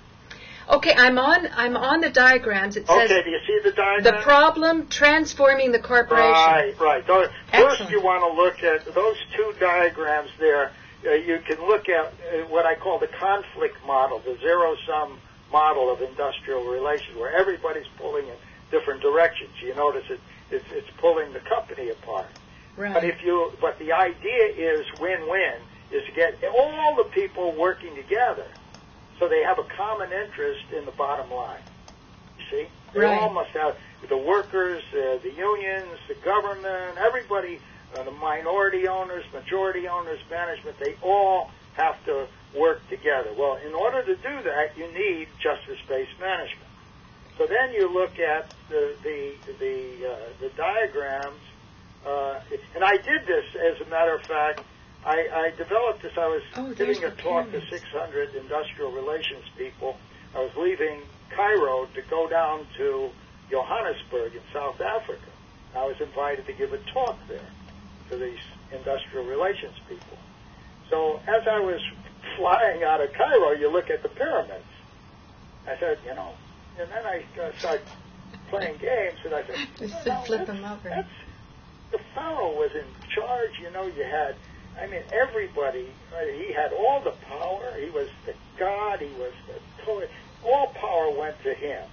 Okay, I'm on the diagrams. It says, okay, do you see the diagram? The problem, transforming the corporation. Right. First, you want to look at those two diagrams there. You can look at what I call the conflict model, the zero-sum model of industrial relations, where everybody's pulling in different directions. You notice it's pulling the company apart. Right. But the idea is win-win, is to get all the people working together so they have a common interest in the bottom line. You see? They all must have, the workers, the unions, the government, everybody, the minority owners, majority owners, management, they all have to work together. Well, in order to do that, you need justice-based management. So then you look at the diagrams, and I did this, as a matter of fact. I developed this. I was giving a talk to 600 industrial relations people. I was leaving Cairo to go down to Johannesburg in South Africa. I was invited to give a talk there to these industrial relations people. So as I was flying out of Cairo, you look at the pyramids. I said, and then I started playing games, and I said, flip them over. The Pharaoh was in charge. You had, everybody, he had all the power. He was the god. He was all power went to him.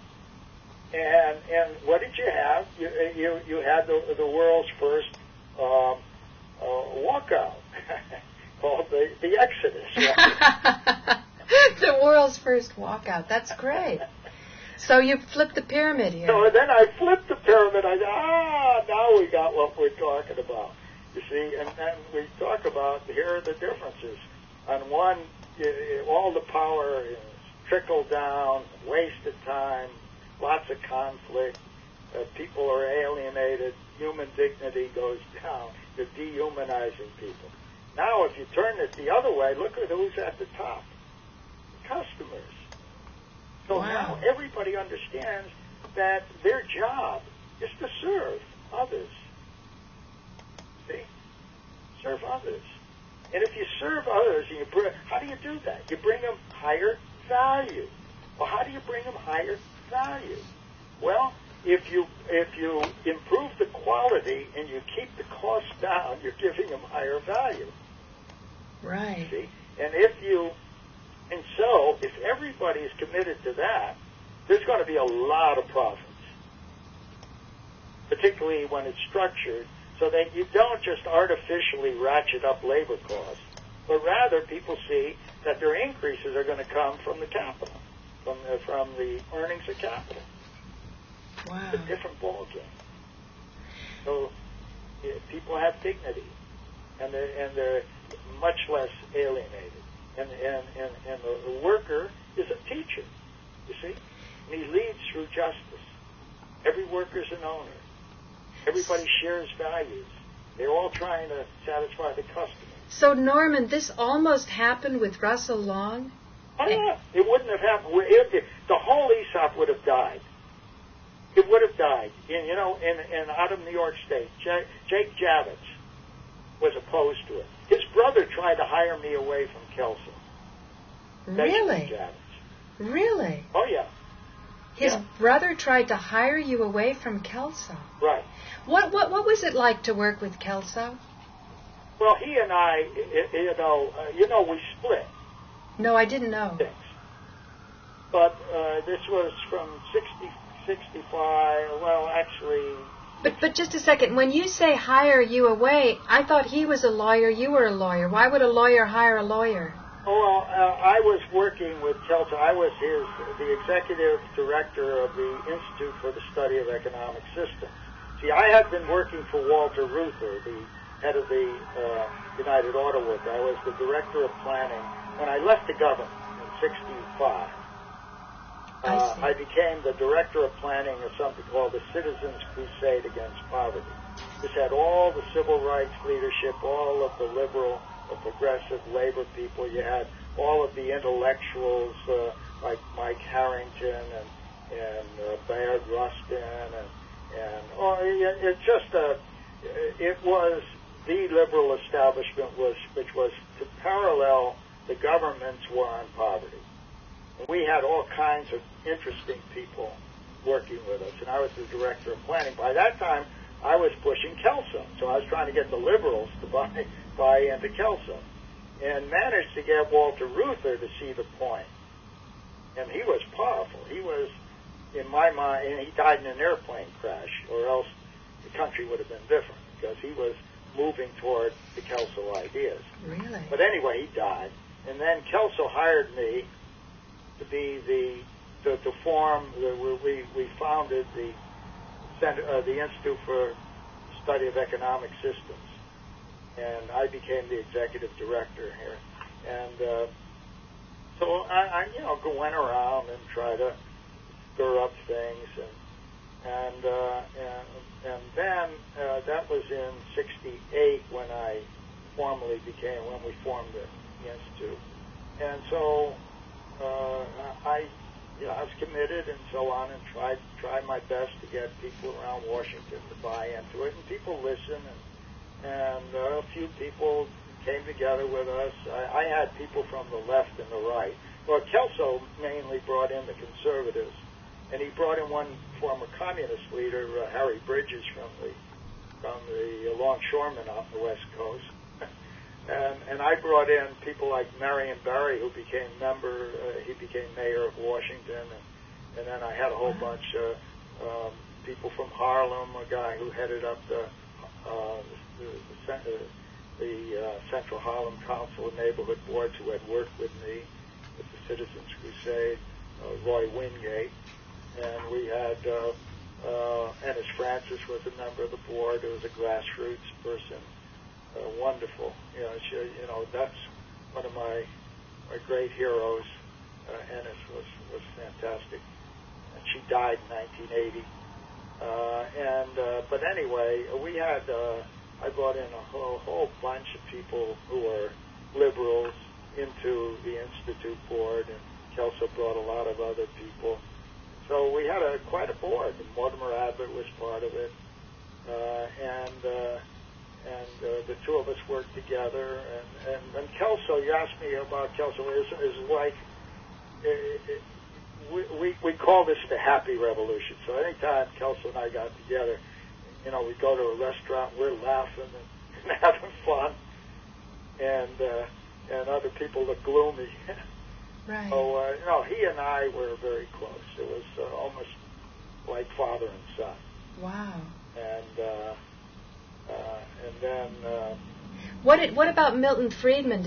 And what did you have? You had the world's first walkout called the Exodus. Right? The world's first walkout. That's great. So you flipped the pyramid here. So then I flipped the pyramid. I said, now we got what we're talking about. You see, and then we talk about, here are the differences. On one, all the power is trickled down, wasted time, lots of conflict, people are alienated, human dignity goes down, you're dehumanizing people. Now, if you turn it the other way, look at who's at the top. Customers. So now everybody understands that their job is to serve others. See? Serve others. And if you serve others, how do you do that? You bring them higher value. Well, how do you bring them higher value? Well, if you improve the quality and you keep the cost down, you're giving them higher value. Right. See? And so if everybody is committed to that, there's going to be a lot of profits, particularly when it's structured, so that you don't just artificially ratchet up labor costs, but rather people see that their increases are going to come from the capital, from the earnings of capital. Wow. It's a different ballgame. So people have dignity, and they're much less alienated. And the worker is a teacher, you see? And he leads through justice. Every worker's an owner. Everybody shares values. They're all trying to satisfy the customer. So, Norman, this almost happened with Russell Long? Oh, yeah. It wouldn't have happened. The whole ESOP would have died. It would have died. In out of New York State, Jake Javits was opposed to it. His brother tried to hire me away from Kelso. Really? Javits. Really? Oh, yeah. His brother tried to hire you away from Kelso. Right. What was it like to work with Kelso? Well, he and I, we split. No, I didn't know. Things. But this was from 65, well, actually... But just a second. When you say hire you away, I thought he was a lawyer, you were a lawyer. Why would a lawyer hire a lawyer? Oh, well, I was working with Kelso. I was the executive director of the Institute for the Study of Economic Systems. See, I had been working for Walter Reuther, the head of the United Auto Workers. I was the director of planning when I left the government in 65. I became the director of planning of something called the Citizens Crusade Against Poverty. This had all the civil rights leadership, all of the liberal, the progressive labor people. You had all of the intellectuals like Mike Harrington and Bayard Rustin it was the liberal establishment which was to parallel the government's war on poverty. And we had all kinds of interesting people working with us, and I was the director of planning. By that time, I was pushing Kelso, so I was trying to get the liberals to buy into Kelso, and managed to get Walter Reuther to see the point. And he was powerful. He was, in my mind, and he died in an airplane crash, or else the country would have been different, because he was moving toward the Kelso ideas. Really? But anyway, he died. And then Kelso hired me to be to form, we founded the Institute for Study of Economic Systems. And I became the executive director here. And so I went around and tried to stir up things. And then that was in 68 when we formed the Institute. And so I was committed and so on, and tried my best to get people around Washington to buy into it, and people listened, and a few people came together with us. I had people from the left and the right. Well, Kelso mainly brought in the conservatives, and he brought in one former communist leader, Harry Bridges, from the longshoremen off the West Coast. And I brought in people like Marion Barry, who became he became mayor of Washington, and then I had a whole bunch of people from Harlem, a guy who headed up the Central Harlem Council of Neighborhood Boards, who had worked with me with the Citizens Crusade, Roy Wingate, and we had Ennis Francis was a member of the board, who was a grassroots person. Wonderful. That's one of my great heroes. Ennis was fantastic. And she died in 1980. But anyway, we had, I brought in a whole bunch of people who were liberals into the Institute board, and Kelso brought a lot of other people. So we had quite a board, and Mortimer Abbott was part of it. And the two of us worked together. And Kelso, you asked me about Kelso, is like, we call this the happy revolution. So anytime Kelso and I got together, we'd go to a restaurant, we're laughing and having fun, and other people look gloomy. Right. So, he and I were very close. It was almost like father and son. Wow. And then... What about Milton Friedman?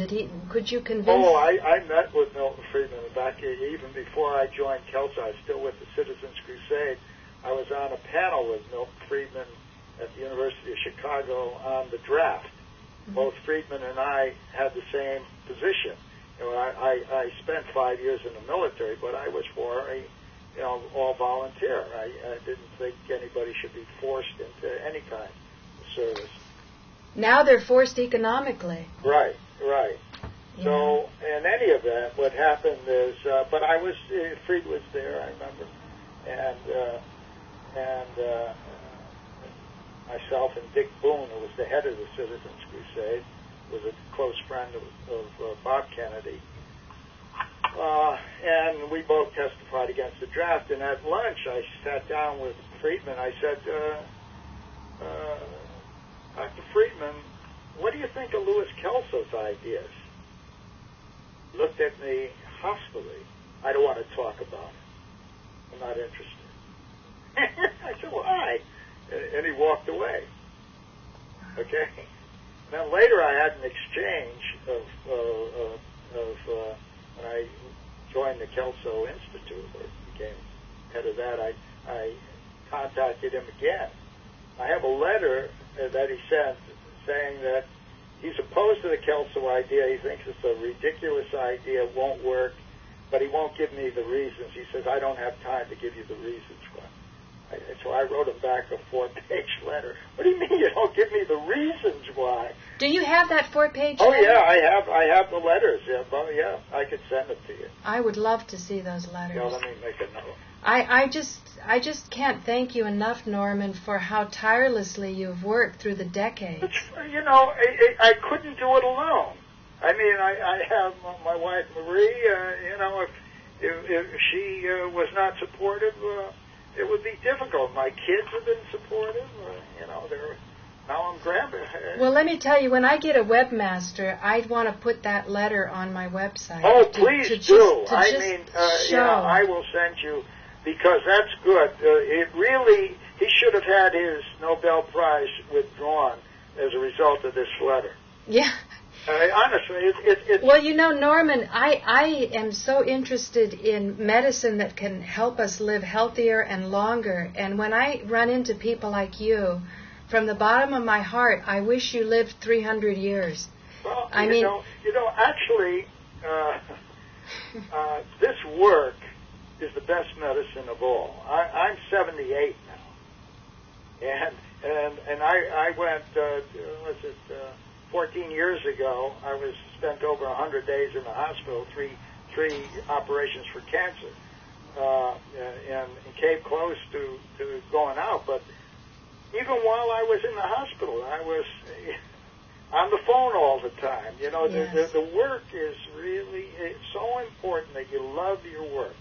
Could you convince... Oh, I met with Milton Friedman back even before I joined Kelso. I was still with the Citizens Crusade. I was on a panel with Milton Friedman at the University of Chicago on the draft. Mm-hmm. Both Friedman and I had the same position. I spent 5 years in the military, but I was for all volunteer. I didn't think anybody should be forced into any kind of service. Now they're forced economically. Right. Yeah. So, in any event, what happened is, but I was, Fried was there, I remember, and myself and Dick Boone, who was the head of the Citizens Crusade, was a close friend of Bob Kennedy, and we both testified against the draft. And at lunch, I sat down with Friedman. I said, Dr. Friedman, what do you think of Louis Kelso's ideas? Looked at me hostilely. I don't want to talk about it. I'm not interested. I said, why? And he walked away. Okay? Then later I had an exchange of when I joined the Kelso Institute, or became head of that, I contacted him again. I have a letter that he sent saying that he's opposed to the Kelso idea. He thinks it's a ridiculous idea, won't work, but he won't give me the reasons. He says, I don't have time to give you the reasons why. So I wrote him back a 4-page letter. What do you mean you don't give me the reasons why? Do you have that 4-page Oh, letter? yeah, I have the letters. Yeah, I could send it to you. I would love to see those letters. Yeah, let me make a note. I just can't thank you enough, Norman, for how tirelessly you've worked through the decades. I couldn't do it alone. I mean, I have my wife Marie. If she was not supportive, it would be difficult. My kids have been supportive. Now I'm grabbing. Well, let me tell you, when I get a webmaster, I'd want to put that letter on my website. Oh, please do. Show. I will send you, because that's good. He should have had his Nobel Prize withdrawn as a result of this letter. Yeah. Honestly, it's... Well, Norman, I am so interested in medicine that can help us live healthier and longer. And when I run into people like you, from the bottom of my heart, I wish you lived 300 years. Well, actually, this work is the best medicine of all. I'm 78 now, and I went. 14 years ago, I was spent over 100 days in the hospital, three operations for cancer, and came close to going out. But even while I was in the hospital, I was on the phone all the time. Yes. The work is really, it's so important that you love your work.